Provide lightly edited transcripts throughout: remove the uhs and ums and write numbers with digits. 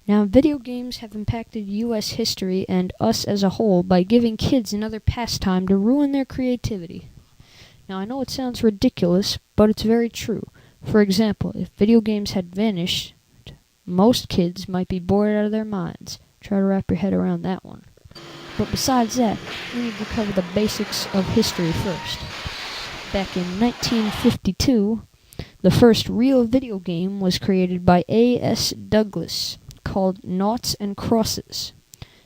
Now, video games have impacted U.S. history and us as a whole by giving kids another pastime to ruin their creativity. Now, I know it sounds ridiculous, but it's very true. For example, if video games had vanished, most kids might be bored out of their minds. Try to wrap your head around that one. But besides that, we need to cover the basics of history first. Back in 1952, the first real video game was created by A.S. Douglas, called Noughts and Crosses,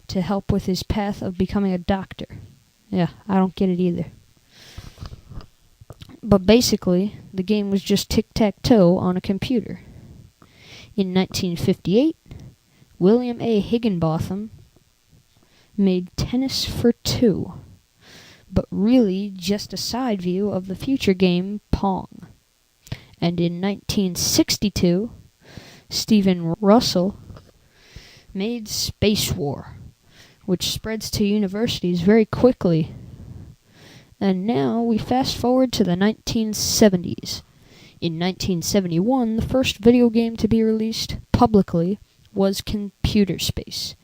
to help with his path of becoming a doctor. Yeah, I don't get it either. But basically, the game was just tic-tac-toe on a computer. In 1958, William A. Higginbotham made Tennis for Two, but really just a side view of the future game Pong. And in 1962, Stephen Russell made Space War, which spreads to universities very quickly. And now we fast forward to the 1970s. In 1971, the first video game to be released publicly was Computer Space.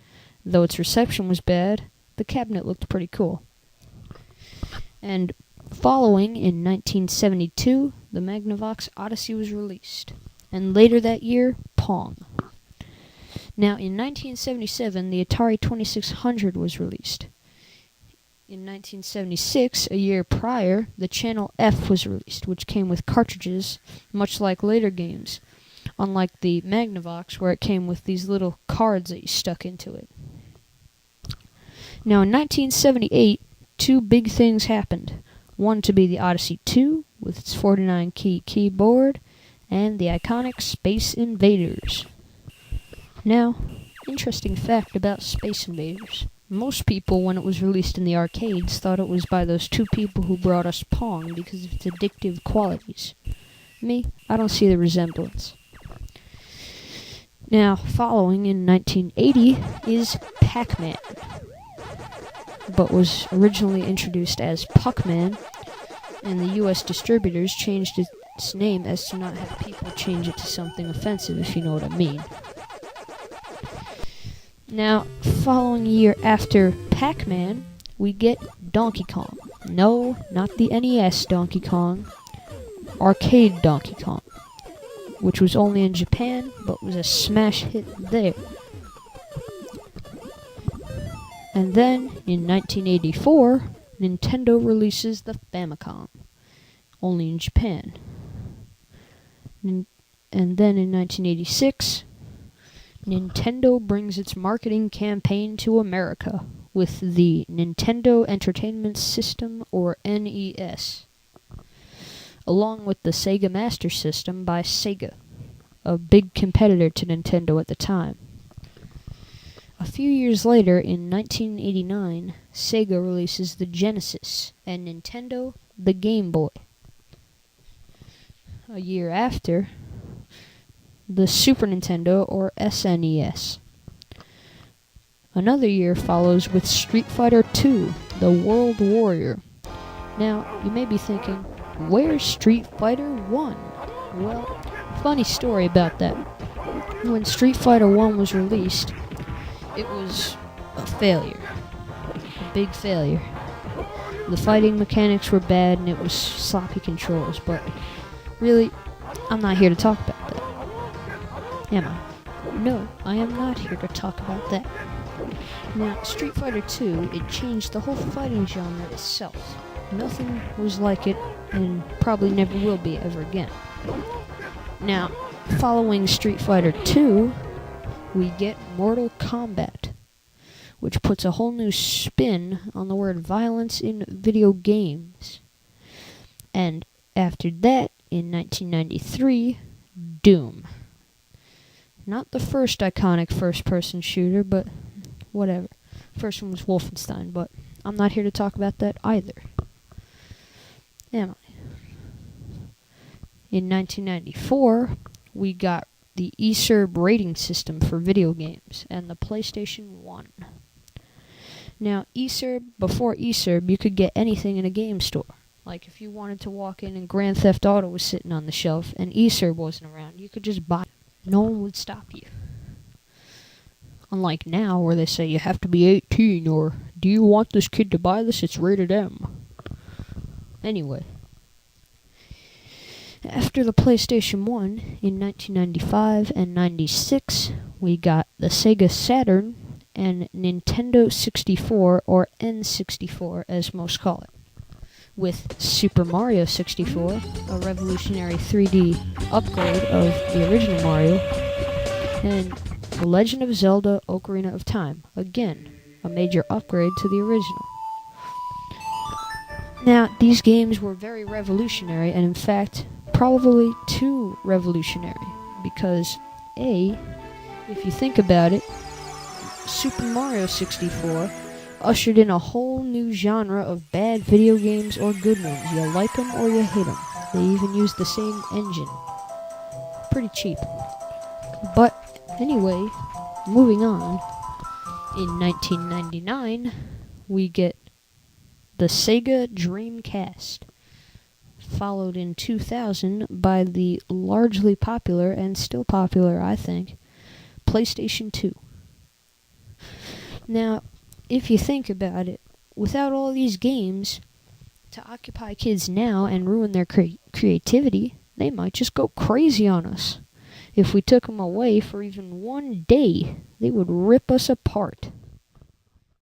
Though its reception was bad, the cabinet looked pretty cool. And following in 1972, the Magnavox Odyssey was released. And later that year, Pong. Now, in 1977, the Atari 2600 was released. In 1976, a year prior, the Channel F was released, which came with cartridges, much like later games, unlike the Magnavox, where it came with these little cards that you stuck into it. Now, in 1978, two big things happened. One to be the Odyssey 2, with its 49-key keyboard, and the iconic Space Invaders. Now, interesting fact about Space Invaders. Most people, when it was released in the arcades, thought it was by those two people who brought us Pong because of its addictive qualities. Me, I don't see the resemblance. Now, following in 1980 is Pac-Man, but was originally introduced as Puck-Man, and the U.S. distributors changed its name as to not have people change it to something offensive, if you know what I mean. Now, following year after Pac-Man, we get Donkey Kong. No, not the NES Donkey Kong. Arcade Donkey Kong, which was only in Japan, but was a smash hit there. And then, in 1984, Nintendo releases the Famicom, only in Japan. And then in 1986, Nintendo brings its marketing campaign to America with the Nintendo Entertainment System, or NES, along with the Sega Master System by Sega, a big competitor to Nintendo at the time. A few years later, in 1989, Sega releases the Genesis, and Nintendo the Game Boy. A year after, the Super Nintendo, or SNES. Another year follows with Street Fighter II, the World Warrior. Now, you may be thinking, where's Street Fighter 1? Well, funny story about that. When Street Fighter 1 was released, it was a failure. A big failure. The fighting mechanics were bad and it was sloppy controls, but really, I'm not here to talk about that. Am I? No, I am not here to talk about that. Now, Street Fighter II, it changed the whole fighting genre itself. Nothing was like it, and probably never will be ever again. Now, following Street Fighter II, we get Mortal Kombat, which puts a whole new spin on the word violence in video games. And after that, in 1993, Doom. Not the first iconic first-person shooter, but whatever. First one was Wolfenstein, but I'm not here to talk about that either. Am I? In 1994, we got the eSerb rating system for video games, and the PlayStation 1. Now, before eSerb, you could get anything in a game store. Like if you wanted to walk in and Grand Theft Auto was sitting on the shelf and eSerb wasn't around, you could just buy it. No one would stop you. Unlike now, where they say you have to be 18, or do you want this kid to buy this? It's rated M. Anyway, after the PlayStation 1 in 1995 and 96, we got the Sega Saturn and Nintendo 64, or N64 as most call it, with Super Mario 64, a revolutionary 3D upgrade of the original Mario, and The Legend of Zelda Ocarina of Time, again, a major upgrade to the original. Now, these games were very revolutionary, and in fact, probably too revolutionary, because A, if you think about it, Super Mario 64 ushered in a whole new genre of bad video games or good ones. You like them or you hate them. They even used the same engine. Pretty cheap. But anyway, moving on, in 1999, we get the Sega Dreamcast, followed in 2000 by the largely popular, and still popular, I think, PlayStation 2. Now, if you think about it, without all these games to occupy kids now and ruin their creativity, they might just go crazy on us. If we took them away for even one day, they would rip us apart.